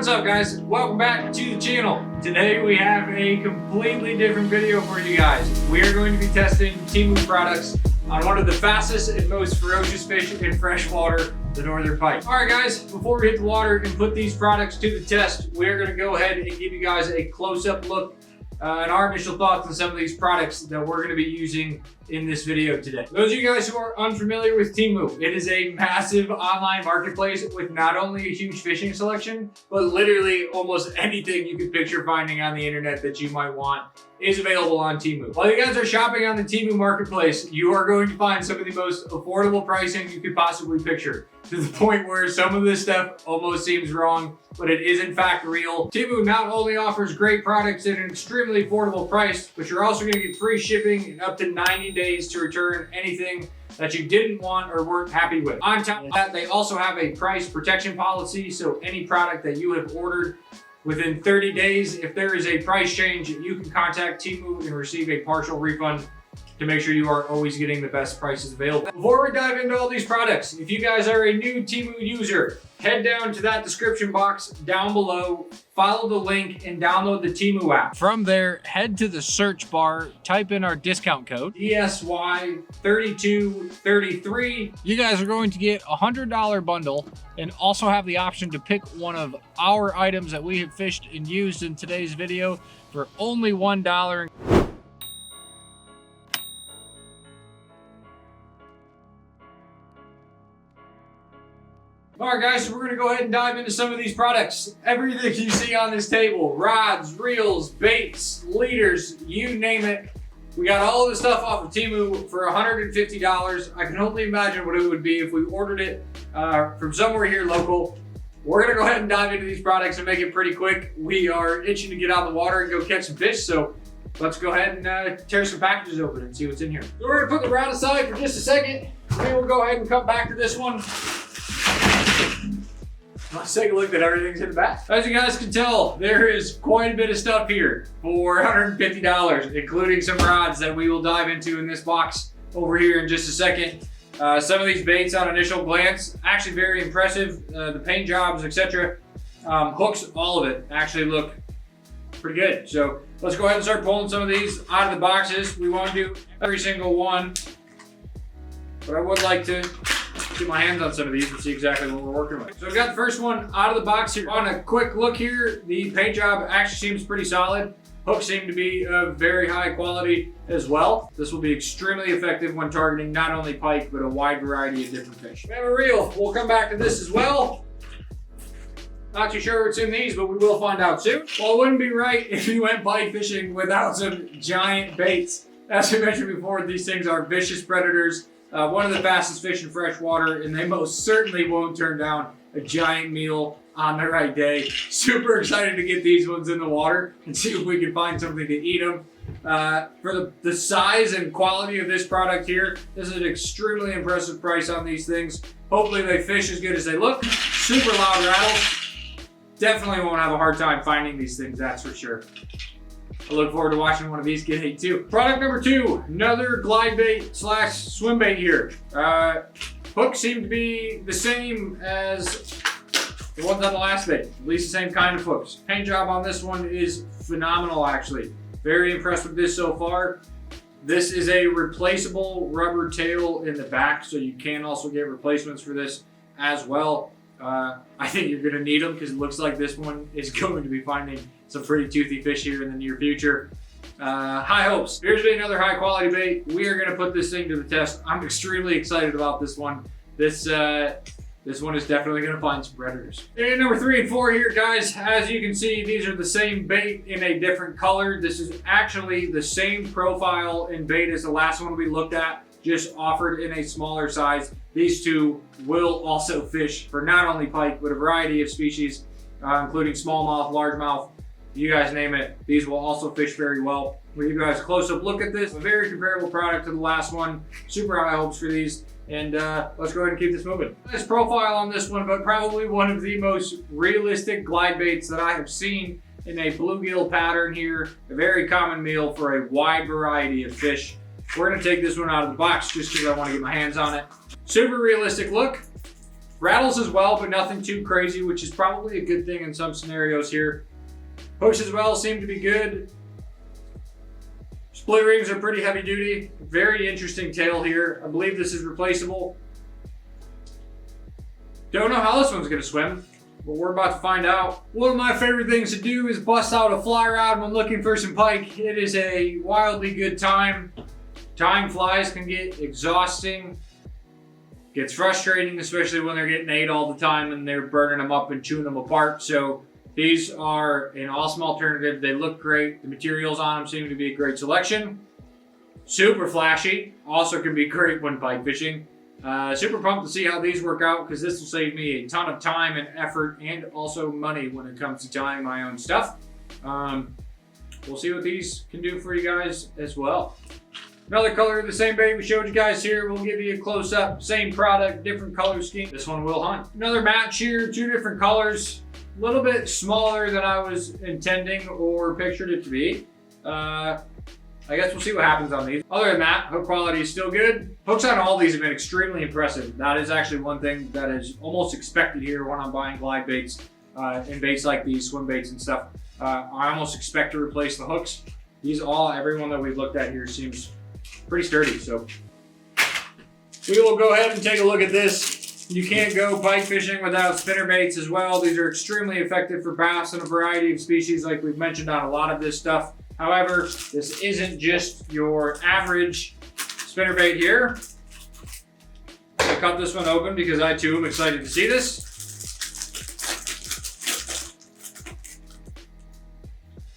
What's up guys? Welcome back to the channel. Today we have a completely different video for you guys. We are going to be testing TEMU products on one of the fastest and most ferocious fish in freshwater, the northern pike. Alright guys, before we hit the water and put these products to the test, we're going to go ahead and give you guys a close-up look and our initial thoughts on some of these products that we're going to be using in this video today. Those of you guys who are unfamiliar with TEMU, it is a massive online marketplace with not only a huge fishing selection, but literally almost anything you could picture finding on the internet that you might want is available on TEMU. While you guys are shopping on the TEMU marketplace, you are going to find some of the most affordable pricing you could possibly picture, to the point where some of this stuff almost seems wrong, but it is in fact real. TEMU not only offers great products at an extremely affordable price, but you're also going to get free shipping and up to 90 days to return anything that you didn't want or weren't happy with. On top of that, they also have a price protection policy, so any product that you have ordered within 30 days, if there is a price change, you can contact TEMU and receive a partial refund to make sure you are always getting the best prices available. Before we dive into all these products, if you guys are a new TEMU user, head down to that description box down below, follow the link, and download the TEMU app. From there, head to the search bar, type in our discount code, DSY3233. You guys are going to get a $100 bundle and also have the option to pick one of our items that we have fished and used in today's video for only $1. Alright guys, so we're going to go ahead and dive into some of these products. Everything you see on this table, rods, reels, baits, leaders, you name it. We got all of the stuff off of TEMU for $150. I can only imagine what it would be if we ordered it from somewhere here local. We're going to go ahead and dive into these products and make it pretty quick. We are itching to get out of the water and go catch some fish, so let's go ahead and tear some packages open and see what's in here. So we're going to put the rod aside for just a second. Then we'll go ahead and come back to this one. Let's take a look at everything's in the back. As you guys can tell, there is quite a bit of stuff here for $150, including some rods that we will dive into in this box over here in just a second. Some of these baits on initial glance, actually very impressive. The paint jobs, etc. Hooks, all of it actually look pretty good. So let's go ahead and start pulling some of these out of the boxes. We won't do every single one, but I would like to get my hands on some of these and see exactly what we're working with. So I've got the first one out of the box here. On a quick look here, the paint job actually seems pretty solid. Hooks seem to be of very high quality as well. This will be extremely effective when targeting not only pike, but a wide variety of different fish. We have a reel. We'll come back to this as well. Not too sure what's in these, but we will find out soon. Well, it wouldn't be right if you went pike fishing without some giant baits. As we mentioned before, these things are vicious predators. One of the fastest fish in freshwater, and they most certainly won't turn down a giant meal on the right day. Super excited to get these ones in the water and see if we can find something to eat them. For the size and quality of this product here, this is an extremely impressive price on these things. Hopefully they fish as good as they look. Super loud rattles. Definitely won't have a hard time finding these things, that's for sure. I look forward to watching one of these get ate too. Product number 2, another glide bait slash swim bait here. Hooks seem to be the same as the ones on the last bait, at least the same kind of hooks. Paint job on this one is phenomenal actually. Very impressed with this so far. This is a replaceable rubber tail in the back, so you can also get replacements for this as well. I think you're going to need them because it looks like this one is going to be finding some pretty toothy fish here in the near future. High hopes. Here's another high quality bait. We are going to put this thing to the test. I'm extremely excited about this one. This one is definitely going to find some predators. And number 3 and 4 here, guys. As you can see, these are the same bait in a different color. This is actually the same profile and bait as the last one we looked at, just offered in a smaller size. These two will also fish for not only pike, but a variety of species, including smallmouth, largemouth, you guys name it. These will also fish very well. We'll give you guys a close-up look at this. A very comparable product to the last one. Super high hopes for these. And let's go ahead and keep this moving. Nice profile on this one, but probably one of the most realistic glide baits that I have seen in a bluegill pattern here. A very common meal for a wide variety of fish. We're gonna take this one out of the box just because I want to get my hands on it. Super realistic look. Rattles as well, but nothing too crazy, which is probably a good thing in some scenarios here. Hooks as well seem to be good. Split rings are pretty heavy duty. Very interesting tail here. I believe this is replaceable. Don't know how this one's gonna swim, but we're about to find out. One of my favorite things to do is bust out a fly rod when looking for some pike. It is a wildly good time. Tying flies can get exhausting. Gets frustrating, especially when they're getting ate all the time and they're burning them up and chewing them apart. So these are an awesome alternative. They look great. The materials on them seem to be a great selection. Super flashy. Also can be great when pike fishing. Super pumped to see how these work out because this will save me a ton of time and effort and also money when it comes to tying my own stuff. We'll see what these can do for you guys as well. Another color of the same bait we showed you guys here. We'll give you a close-up, same product, different color scheme. This one will hunt. Another match here, 2 different colors. A little bit smaller than I was intending or pictured it to be. I guess we'll see what happens on these. Other than that, hook quality is still good. Hooks on all these have been extremely impressive. That is actually one thing that is almost expected here when I'm buying glide baits and baits like these, swim baits and stuff. I almost expect to replace the hooks. Everyone that we've looked at here seems pretty sturdy, so we will go ahead and take a look at this. You can't go pike fishing without spinner baits as well. These are extremely effective for bass and a variety of species like we've mentioned on a lot of this stuff. However, this isn't just your average spinner bait here. I cut this one open because I too am excited to see this.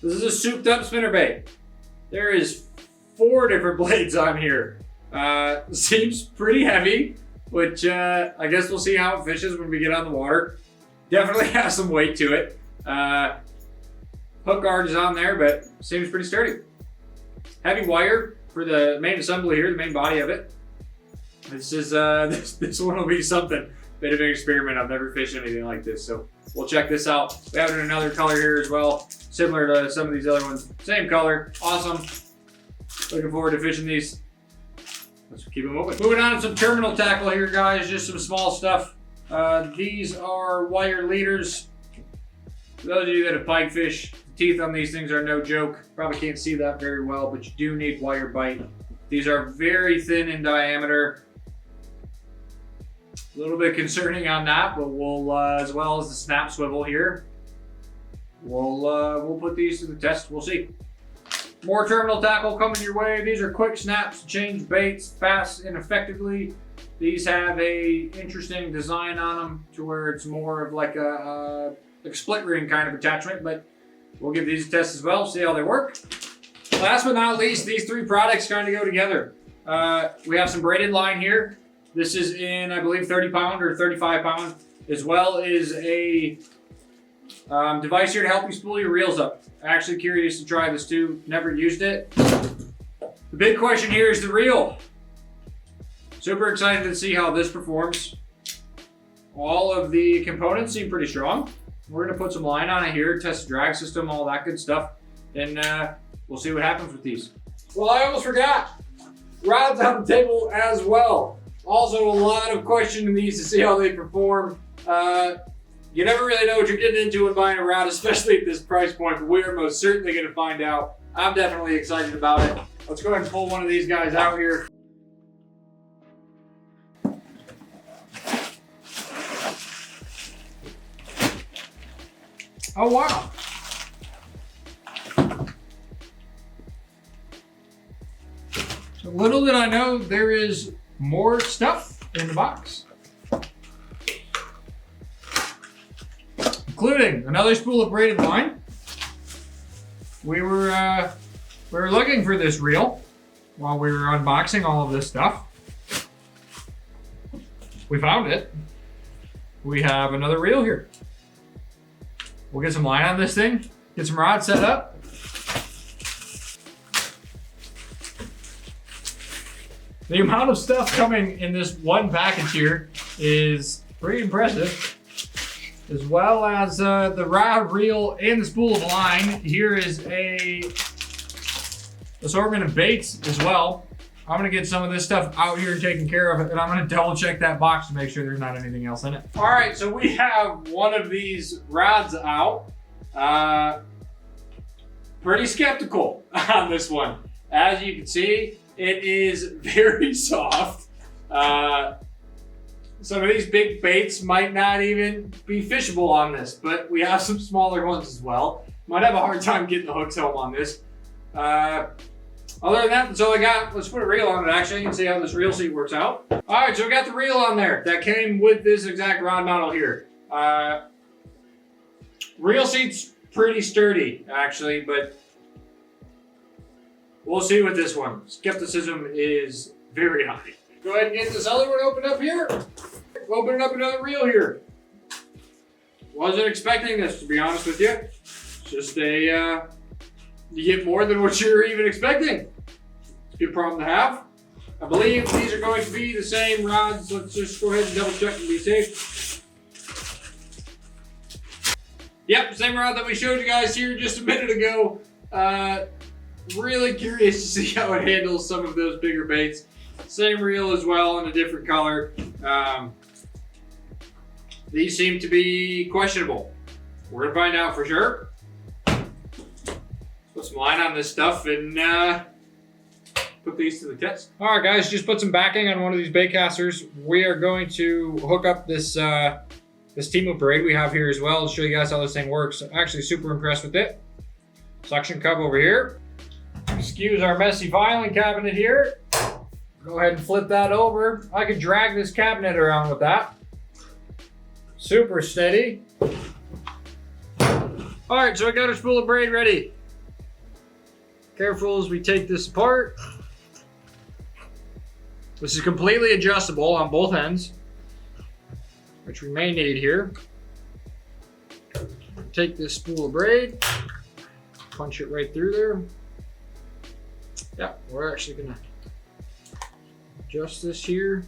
This is a souped up spinner bait. There is 4 different blades on here. Seems pretty heavy, which I guess we'll see how it fishes when we get on the water. Definitely has some weight to it. Hook guard is on there, but seems pretty sturdy. Heavy wire for the main assembly here, the main body of it. This is this one will be something. Bit of an experiment. I've never fished anything like this, so we'll check this out. We have it in another color here as well, similar to some of these other ones. Same color, awesome. Looking forward to fishing these. Let's keep it moving. Moving on to some terminal tackle here, guys. Just some small stuff. These are wire leaders. For those of you that have pike fish, the teeth on these things are no joke. Probably can't see that very well, but you do need wire bite. These are very thin in diameter. A little bit concerning on that, but we'll, as well as the snap swivel here, we'll put these to the test. We'll see. More terminal tackle coming your way. These are quick snaps to change baits fast and effectively. These have a interesting design on them to where it's more of like a split ring kind of attachment, but we'll give these a test as well, see how they work. Last but not least, these 3 products kind of go together. We have some braided line here. This is in, I believe, 30 pound or 35 pound, as well as a device here to help you spool your reels up. Actually curious to try this too, never used it. The big question here is the reel. Super excited to see how this performs. All of the components seem pretty strong. We're gonna put some line on it here, test the drag system, all that good stuff. Then we'll see what happens with these. Well, I almost forgot. Rods on the table as well. Also a lot of questioning these to see how they perform. You never really know what you're getting into when buying a rod, especially at this price point, but we are most certainly gonna find out. I'm definitely excited about it. Let's go ahead and pull one of these guys out here. Oh, wow. So little did I know there is more stuff in the box. Including another spool of braided line. We were looking for this reel while we were unboxing all of this stuff. We found it. We have another reel here. We'll get some line on this thing, get some rods set up. The amount of stuff coming in this one package here is pretty impressive. As well as the rod, reel, and the spool of line. Here is a assortment of baits as well. I'm gonna get some of this stuff out here and taken care of, and I'm gonna double check that box to make sure there's not anything else in it. All right, so we have one of these rods out. Pretty skeptical on this one. As you can see, it is very soft. Some of these big baits might not even be fishable on this, but we have some smaller ones as well. Might have a hard time getting the hooks home on this. Other than that, that's all I got. Let's put a reel on it, actually. You can see how this reel seat works out. All right, so we got the reel on there. That came with this exact rod model here. Reel seat's pretty sturdy, actually, but we'll see with this one. Skepticism is very high. Go ahead and get this other one opened up here. Opening up another reel here. Wasn't expecting this, to be honest with you. It's just a, you get more than what you're even expecting. It's a good problem to have. I believe these are going to be the same rods. Let's just go ahead and double check and be safe. Yep, same rod that we showed you guys here just a minute ago. Really curious to see how it handles some of those bigger baits. Same reel as well in a different color. These seem to be questionable. We're gonna find out for sure. Put some line on this stuff and put these to the test. All right, guys, just put some backing on one of these baitcasters. We are going to hook up this this TEMU braid we have here as well to show you guys how this thing works. I'm actually super impressed with it. Suction cup over here. Excuse our messy filing cabinet here. Go ahead and flip that over. I could drag this cabinet around with that. Super steady. All right, so I got our spool of braid ready. Careful as we take this apart. This is completely adjustable on both ends, which we may need here. Take this spool of braid, punch it right through there. Yeah, we're actually gonna adjust this here.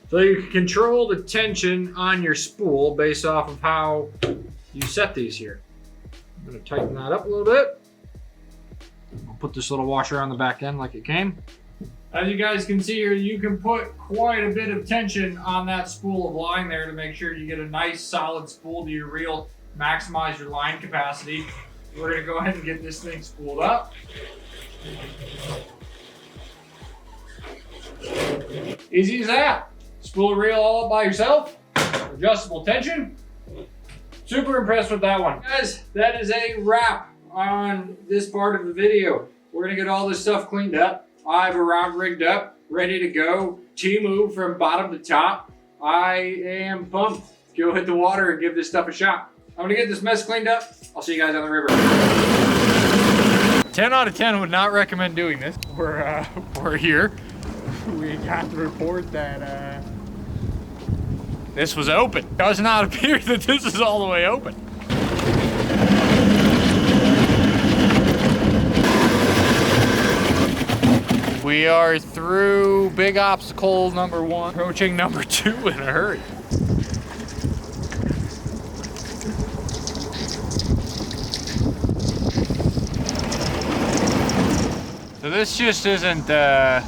So you can control the tension on your spool based off of how you set these here. I'm gonna tighten that up a little bit. I'll put this little washer on the back end like it came. As you guys can see here, you can put quite a bit of tension on that spool of line there to make sure you get a nice solid spool to your reel, maximize your line capacity. We're gonna go ahead and get this thing spooled up. Easy as that. Spool a reel all up by yourself. Adjustable tension. Super impressed with that one. Guys, that is a wrap on this part of the video. We're gonna get all this stuff cleaned up. I have a rod rigged up, ready to go. TEMU from bottom to top. I am pumped. Go hit the water and give this stuff a shot. I'm gonna get this mess cleaned up. I'll see you guys on the river. 10 out of 10 would not recommend doing this. We're here. We got the report that this was open. Does not appear that this is all the way open. We are through big obstacle number 1, approaching number 2 in a hurry. So this just isn't a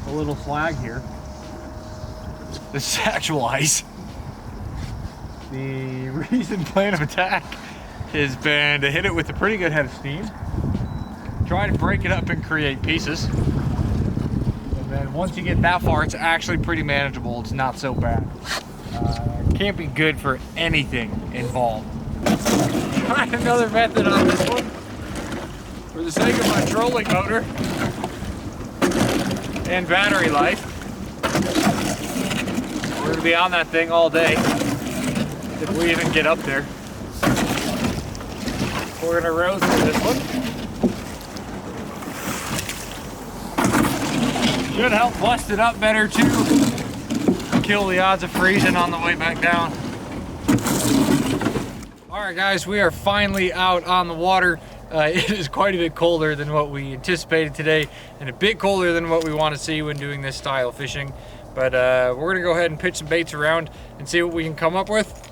little flag here. This is actual ice. The recent plan of attack has been to hit it with a pretty good head of steam, try to break it up and create pieces. And then once you get that far, it's actually pretty manageable. It's not so bad. Can't be good for anything involved. Try another method on this one. For the sake of my trolling motor and battery life, we're gonna be on that thing all day if we even get up there. We're gonna row through this one. Should help bust it up better too. Kill the odds of freezing on the way back down. All right, guys, we are finally out on the water. It is quite a bit colder than what we anticipated today, and a bit colder than what we want to see when doing this style of fishing. But we're gonna go ahead and pitch some baits around and see what we can come up with.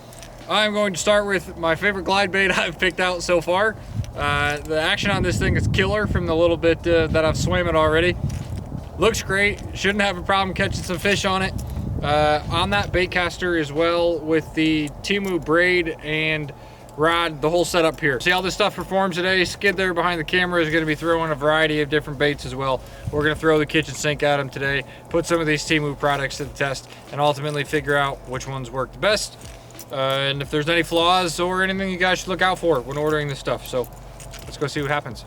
I'm going to start with my favorite glide bait I've picked out so far. The action on this thing is killer from the little bit that I've swam it already. Looks great, shouldn't have a problem catching some fish on it. On that baitcaster as well with the TEMU braid and rod, the whole setup here. See how this stuff performs today? Skid there behind the camera is going to be throwing a variety of different baits as well. We're going to throw the kitchen sink at them today, put some of these TEMU products to the test, and ultimately figure out which ones work the best. And if there's any flaws or anything you guys should look out for when ordering this stuff. So let's go see what happens.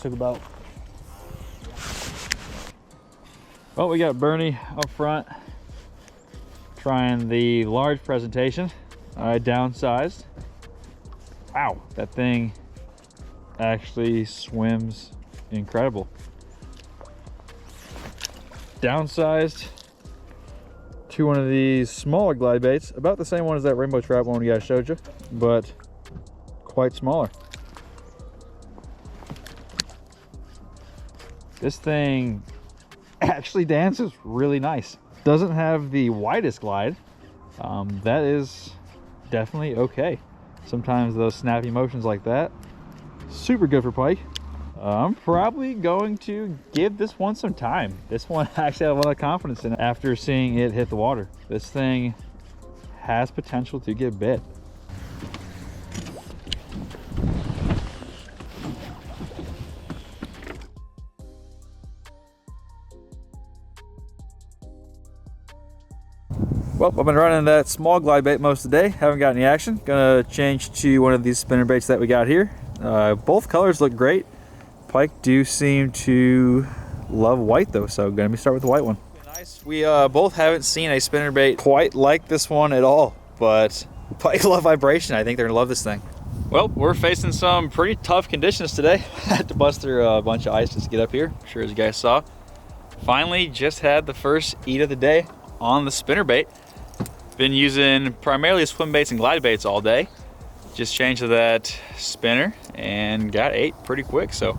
About. Well, we got Bernie up front trying the large presentation. I downsized. Wow, that thing actually swims incredible. Downsized to one of these smaller glide baits, about the same one as that rainbow trout one we guys showed you, but quite smaller. This thing actually dances really nice. Doesn't have the widest glide. That is definitely okay. Sometimes those snappy motions like that, super good for pike. I'm probably going to give this one some time. This one actually I have a lot of confidence in after seeing it hit the water. This thing has potential to get bit. Well, I've been running that small glide bait most of the day. Haven't got any action. Gonna change to one of these spinner baits that we got here. Both colors look great. Pike do seem to love white though, so gonna start with the white one. Nice. We both haven't seen a spinner bait quite like this one at all, but Pike love vibration. I think they're gonna love this thing. Well, we're facing some pretty tough conditions today. Had to bust through a bunch of ice just to get up here. I'm sure as you guys saw. Finally, just had the first eat of the day on the spinner bait. Been using primarily swim baits and glide baits all day. Just changed to that spinner and got 8 pretty quick. So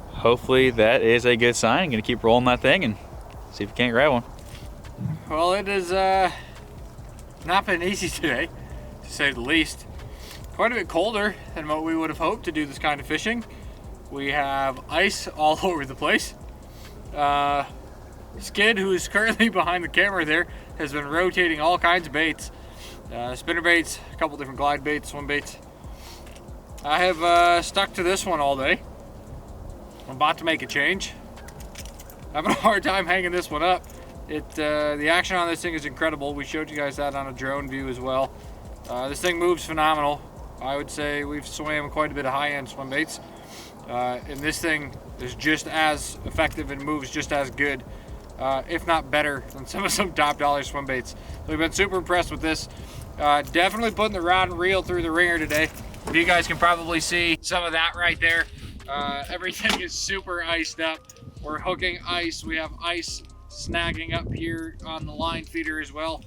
hopefully that is a good sign. I'm gonna keep rolling that thing and see if we can't grab one. Well, it has not been easy today, to say the least. Quite a bit colder than what we would have hoped to do this kind of fishing. We have ice all over the place. Skid, who is currently behind the camera there, has been rotating all kinds of baits. Spinner baits, a couple different glide baits, swim baits. I have stuck to this one all day. I'm about to make a change. Having a hard time hanging this one up. The action on this thing is incredible. We showed you guys that on a drone view as well. This thing moves phenomenal. I would say we've swam quite a bit of high-end swim baits. And this thing is just as effective and moves just as good, if not better, than some top dollar swim baits. So we've been super impressed with this. Definitely putting the rod and reel through the ringer today. You guys can probably see some of that right there. Everything is super iced up. We're hooking ice. We have ice snagging up here on the line feeder as well.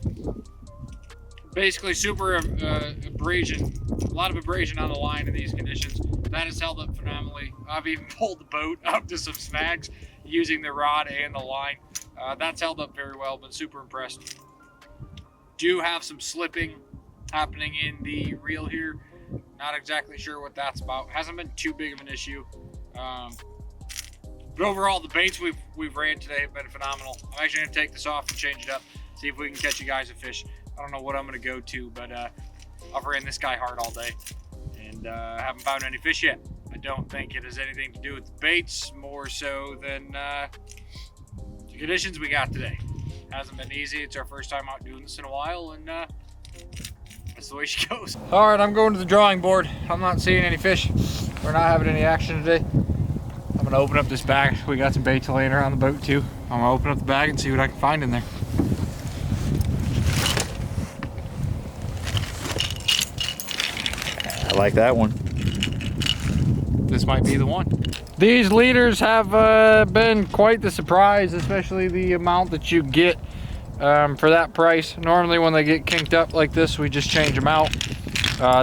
Basically super abrasion, a lot of abrasion on the line in these conditions. That has held up phenomenally. I've even pulled the boat up to some snags using the rod and the line. That's held up very well, been super impressed. Do have some slipping happening in the reel here. Not exactly sure what that's about. Hasn't been too big of an issue. But overall, the baits we've ran today have been phenomenal. I'm actually gonna take this off and change it up, see if we can catch you guys a fish. I don't know what I'm gonna go to, but I've ran this guy hard all day and haven't found any fish yet. I don't think it has anything to do with the baits, more so than the conditions we got today. Hasn't been easy. It's our first time out doing this in a while, and that's the way she goes. All right, I'm going to the drawing board. I'm not seeing any fish. We're not having any action today. I'm gonna open up this bag. We got some baits laying around the boat too. I'm gonna open up the bag and see what I can find in there. I like that one. This might be the one. These leaders have been quite the surprise, especially the amount that you get for that price. Normally when they get kinked up like this, we just change them out.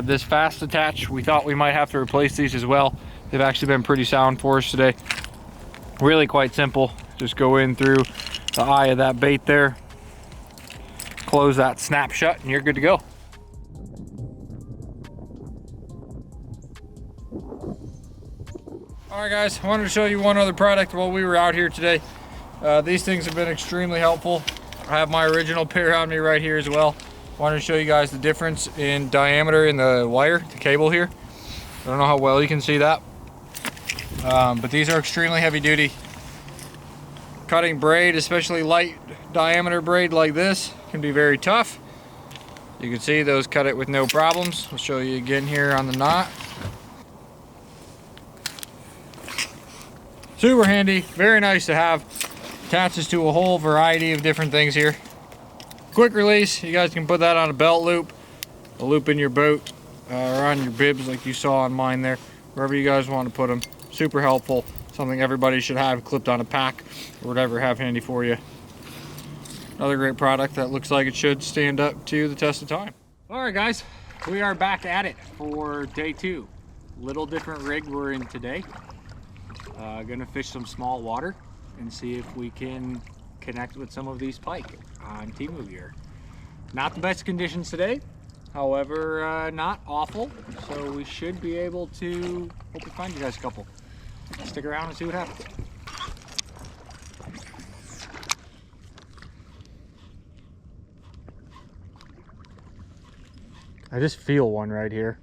This fast attach, we thought we might have to replace these as well. They've actually been pretty sound for us today. Really quite simple. Just go in through the eye of that bait there, close that snap shut, and you're good to go. All right guys, I wanted to show you one other product while we were out here today. These things have been extremely helpful. I have my original pair on me right here as well. Wanted to show you guys the difference in diameter in the wire, the cable here. I don't know how well you can see that. But these are extremely heavy duty. Cutting braid, especially light diameter braid like this, can be very tough. You can see those cut it with no problems. I'll show you again here on the knot. Super handy, very nice to have. Attaches to a whole variety of different things here. Quick release, you guys can put that on a belt loop, a loop in your boat, or on your bibs like you saw on mine there. Wherever you guys want to put them. Super helpful, something everybody should have clipped on a pack or whatever, have handy for you. Another great product that looks like it should stand up to the test of time. All right guys, we are back at it for day 2. Little different rig we're in today. Gonna fish some small water and see if we can connect with some of these pike on TEMU gear. Not the best conditions today, however, not awful, so we should be able to hopefully find you guys a couple. Stick around and see what happens. I just feel one right here.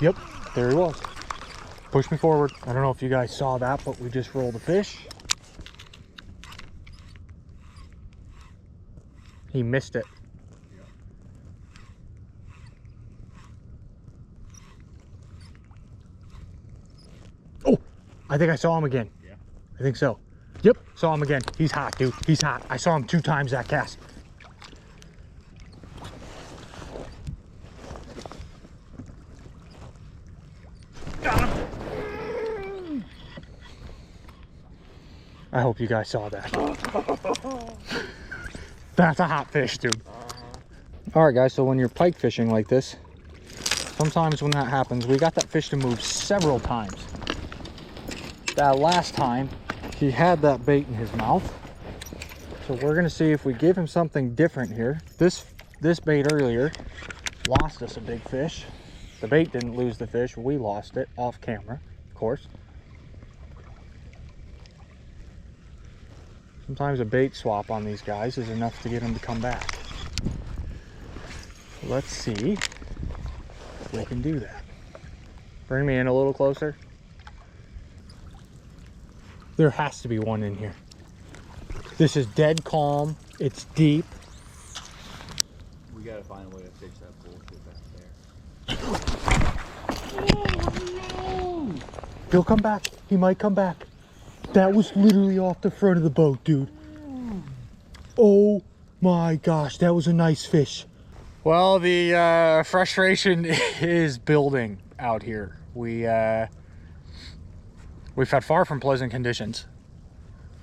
Yep, there he was. Push me forward. I don't know if you guys saw that, but we just rolled a fish. He missed it. Oh, I think I saw him again. Yeah. I think so. Yep, saw him again. He's hot, dude. He's hot. I saw him 2 times that cast. I hope you guys saw that. That's a hot fish, dude. All right, guys, so when you're pike fishing like this, sometimes when that happens, we got that fish to move several times. That last time, he had that bait in his mouth. So we're gonna see if we give him something different here. This bait earlier lost us a big fish. The bait didn't lose the fish, we lost it off camera, of course. Sometimes a bait swap on these guys is enough to get them to come back. Let's see if we can do that. Bring me in a little closer. There has to be one in here. This is dead calm. It's deep. We gotta find a way to fix that bullshit back there. Oh no! He'll come back. He might come back. That was literally off the front of the boat, dude. Oh my gosh, that was a nice fish. Well, the frustration is building out here. We've had far from pleasant conditions.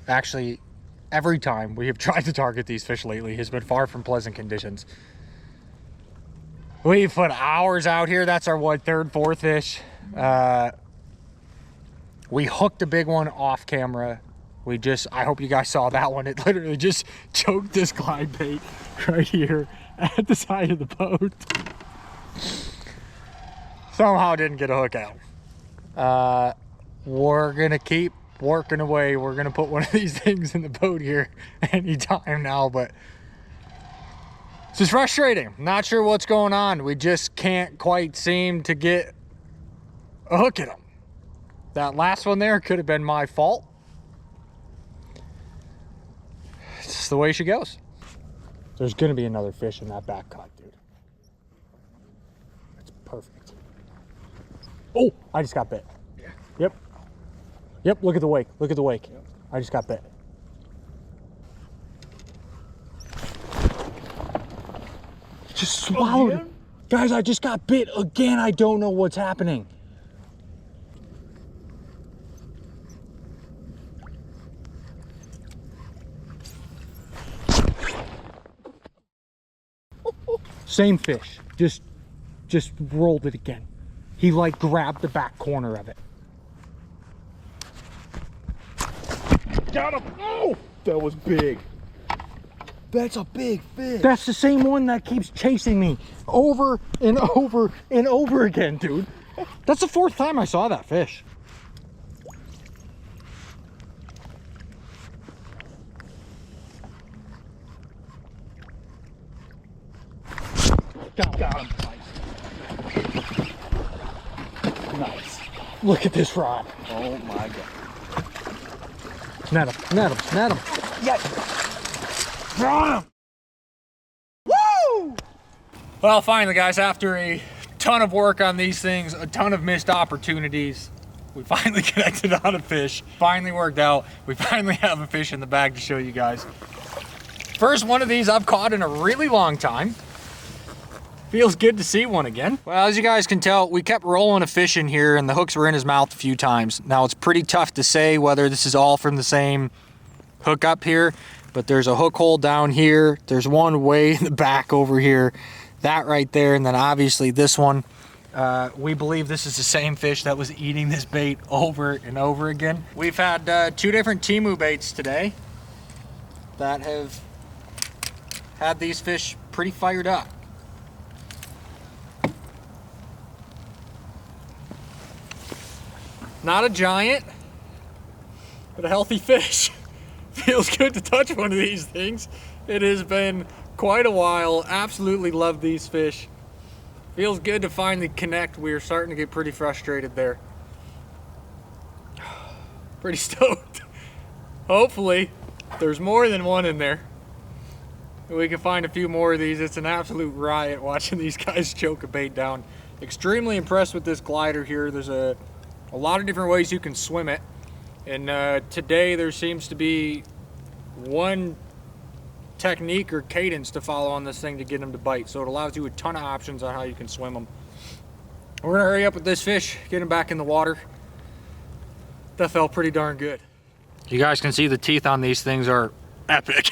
Actually, every time we have tried to target these fish lately has been far from pleasant conditions. We've put hours out here. That's our, what, 3rd, 4th fish. We hooked a big one off camera. I hope you guys saw that one. It literally just choked this glide bait right here at the side of the boat. Somehow didn't get a hook out. We're gonna keep working away. We're gonna put one of these things in the boat here anytime now, but it's just frustrating. Not sure what's going on. We just can't quite seem to get a hook in them. That last one there could have been my fault. It's just the way she goes. There's gonna be another fish in that back cut, dude. Perfect. Oh, I just got bit. Yeah. Yep. Yep, look at the wake. Look at the wake. Yep. I just got bit. Just swallowed it. Guys, I just got bit again. I don't know what's happening. Same fish. Just rolled it again. He like grabbed the back corner of it. Got him! Oh! That was big. That's a big fish. That's the same one that keeps chasing me over and over and over again, dude. That's the 4th time I saw that fish. Got him. Nice. Look at this rod. Oh my god. Net him, net him, net him. Yes. Got him. Woo! Well, finally, guys, after a ton of work on these things, a ton of missed opportunities, we finally connected on a fish. Finally worked out. We finally have a fish in the bag to show you guys. First one of these I've caught in a really long time. Feels good to see one again. Well, as you guys can tell, we kept rolling a fish in here and the hooks were in his mouth a few times. Now, it's pretty tough to say whether this is all from the same hook up here, but there's a hook hole down here. There's one way in the back over here, that right there, and then obviously this one. We believe this is the same fish that was eating this bait over and over again. We've had 2 different TEMU baits today that have had these fish pretty fired up. Not a giant, but a healthy fish. Feels good to touch one of these things. It has been quite a while. Absolutely love these fish. Feels good to finally connect. We are starting to get pretty frustrated there. Pretty stoked. Hopefully there's more than one in there. We can find a few more of these. It's an absolute riot watching these guys choke a bait down. Extremely impressed with this glider here. There's a lot of different ways you can swim it. And today there seems to be one technique or cadence to follow on this thing to get them to bite. So it allows you a ton of options on how you can swim them. We're gonna hurry up with this fish, get him back in the water. That felt pretty darn good. You guys can see the teeth on these things are epic.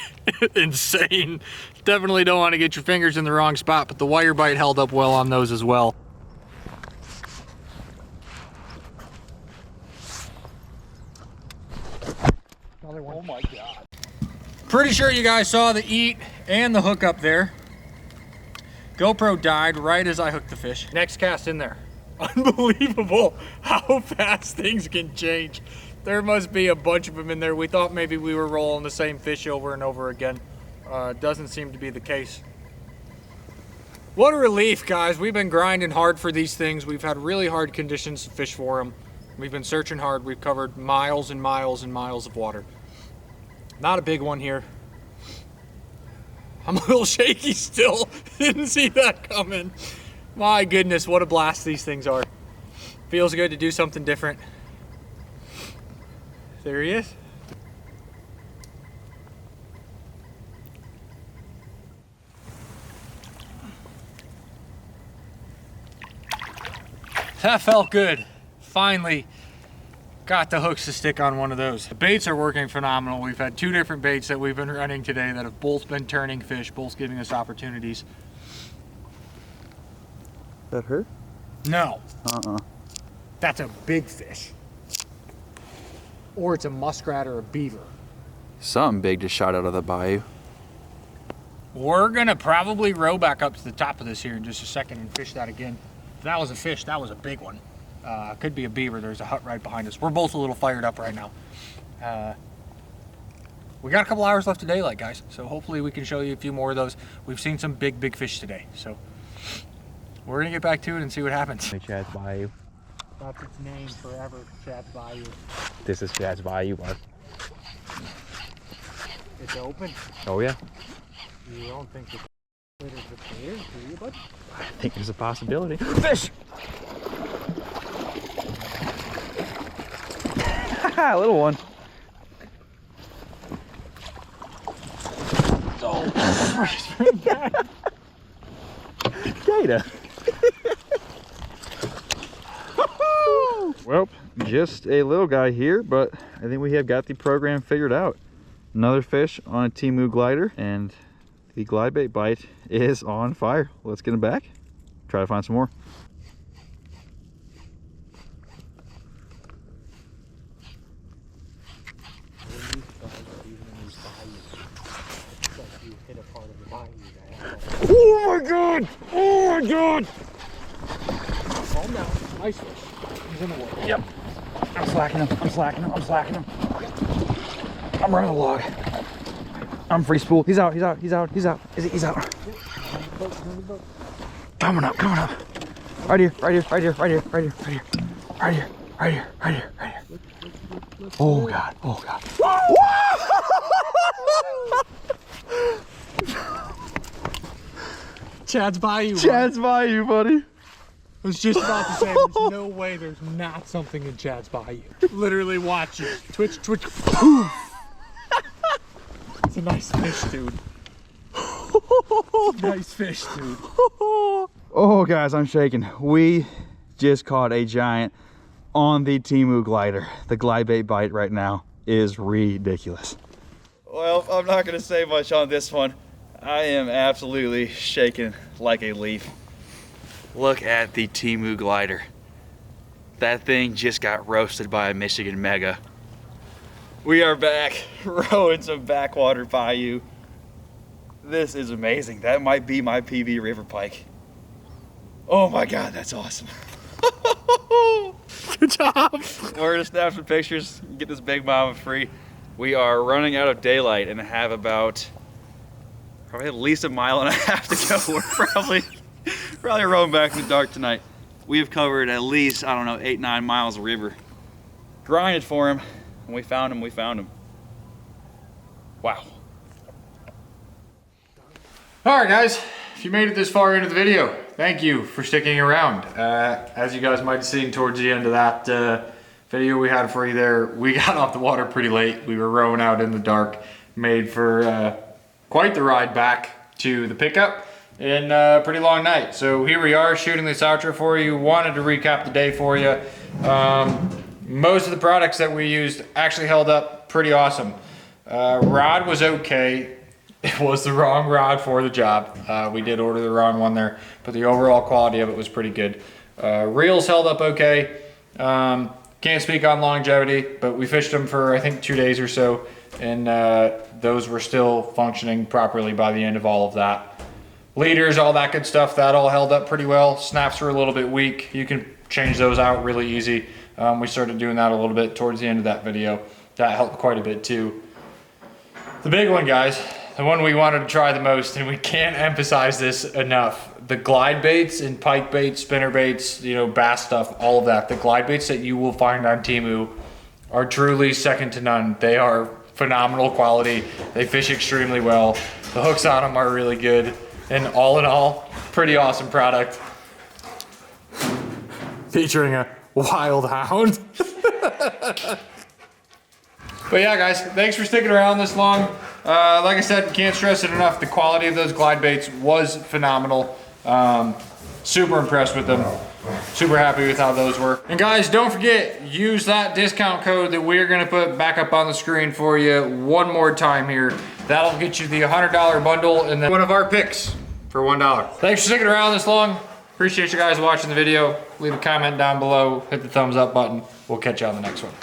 Insane. Definitely don't want to get your fingers in the wrong spot, but the wire bite held up well on those as well. Oh my God. Pretty sure you guys saw the eat and the hook up there. GoPro died right as I hooked the fish. Next cast in there. Unbelievable how fast things can change. There must be a bunch of them in there. We thought maybe we were rolling the same fish over and over again. Doesn't seem to be the case. What a relief, guys. We've been grinding hard for these things. We've had really hard conditions to fish for them. We've been searching hard. We've covered miles and miles and miles of water. Not a big one here. I'm a little shaky still. Didn't see that coming. My goodness, what a blast these things are. Feels good to do something different. There he is. That felt good. Finally got the hooks to stick on one of those. The baits are working phenomenal. We've had 2 different baits that we've been running today that have both been turning fish, both giving us opportunities. That hurt? No. That's a big fish. Or it's a muskrat or a beaver. Something big just shot out of the bayou. We're gonna probably row back up to the top of this here in just a second and fish that again. If that was a fish, that was a big one. Could be a beaver. There's a hut right behind us. We're both a little fired up right now. We got a couple hours left of daylight, guys, so hopefully we can show you a few more of those. We've seen some big fish today, so we're gonna get back to it and see what happens. Chad's Bayou. That's its name forever, Chad's Bayou. This is Chad's Bayou, Mark. It's open. Oh yeah. You don't think it's I think there's a possibility. Fish! A little one. Gator. Well, just a little guy here, but I think we have got the program figured out. Another fish on a TEMU glider, and the glide bait bite is on fire. Let's get him back, try to find some more. Oh my god! Oh my god! Calm down. Nice fish. He's in the water. Yep. I'm slacking him. I'm slacking him. I'm slacking him. I'm running the log. I'm free spool. He's out. He's out. He's out. He's out. He's out. Coming up. Coming up. Right here. Right here. Right here. Right here. Right here. Right here. Right here. Right here. Right here. Right here. Oh god. Oh god. Chad's by you. Chad's by you, buddy. I was just about to say, there's no way there's not something in Chad's Bayou. Literally watch it. Twitch, twitch, poof. It's a nice fish, dude. Nice fish, dude. Oh, guys, I'm shaking. We just caught a giant on the TEMU glider. The glide bait bite right now is ridiculous. Well, I'm not going to say much on this one. I am absolutely shaking like a leaf. Look at the TEMU glider. That thing just got roasted by a Michigan Mega. We are back rowing some backwater bayou. This is amazing. That might be my PB river pike. Oh my god, that's awesome. Good job. We're gonna snap some pictures, get this big mama free. We are running out of daylight and have about probably at least a mile and a half to go. We're probably rowing back in the dark tonight. We have covered at least, I don't know, 8-9 miles of river. Grinded for him. When we found him, we found him. Wow. All right, guys, if you made it this far into the video, thank you for sticking around. As you guys might have seen towards the end of that video we had for you there, we got off the water pretty late. We were rowing out in the dark, made for quite the ride back to the pickup in a pretty long night. So here we are shooting this outro for you. Wanted to recap the day for you. Most of the products that we used actually held up pretty awesome. Rod was okay. It was the wrong rod for the job. We did order the wrong one there, but the overall quality of it was pretty good. Reels held up okay. Can't speak on longevity, but we fished them for I think 2 days or so, and those were still functioning properly by the end of all of that. Leaders, all that good stuff, that all held up pretty well. Snaps were a little bit weak. You can change those out really easy. We started doing that a little bit towards the end of that video. That helped quite a bit too. The big one, guys, the one we wanted to try the most, and we can't emphasize this enough. The glide baits and pike baits, spinner baits, you know, bass stuff, all of that. The glide baits that you will find on TEMU are truly second to none. They are phenomenal quality. They fish extremely well. The hooks on them are really good. And all in all, pretty awesome product. Featuring a wild hound. But yeah, guys, thanks for sticking around this long. Like I said, can't stress it enough. The quality of those glide baits was phenomenal. Super impressed with them. Super happy with how those were. And guys, don't forget, use that discount code that we're gonna put back up on the screen for you one more time here. That'll get you the $100 bundle and then one of our picks for $1. Thanks for sticking around this long. Appreciate you guys watching the video. Leave a comment down below, hit the thumbs up button. We'll catch you on the next one.